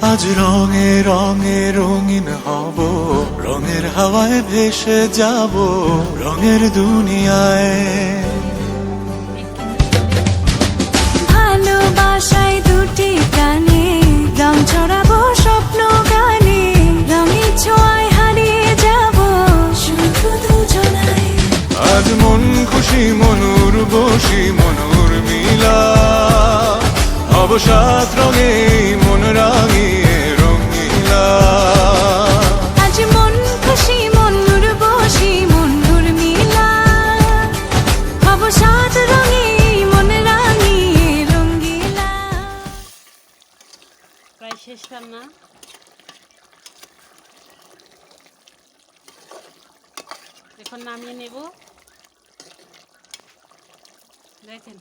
আজ রঙে রঙে রঙিন হব, রঙের হাওয়ায় ভেসে যাব রঙের দুনিয়ায়। ভালোবাসায় দুটি প্রাণে রং ছড়াবো স্বপ্ন গানে, রঙের ছোঁয়ায় হারিয়ে যাব শুধু দুজনায়। আজ মন খুশি মনুর বসি মনুর মিলা, অবসাদ রঙে মন রাঙিয়ে রঙিলা। আজ মন খুশি মনুর বসি মনুর মিলা, অবসাদ রঙে মন রাঙিয়ে রঙিলা। প্রায় শেষ রান্না। এখন নামিয়ে নেব। দেখেন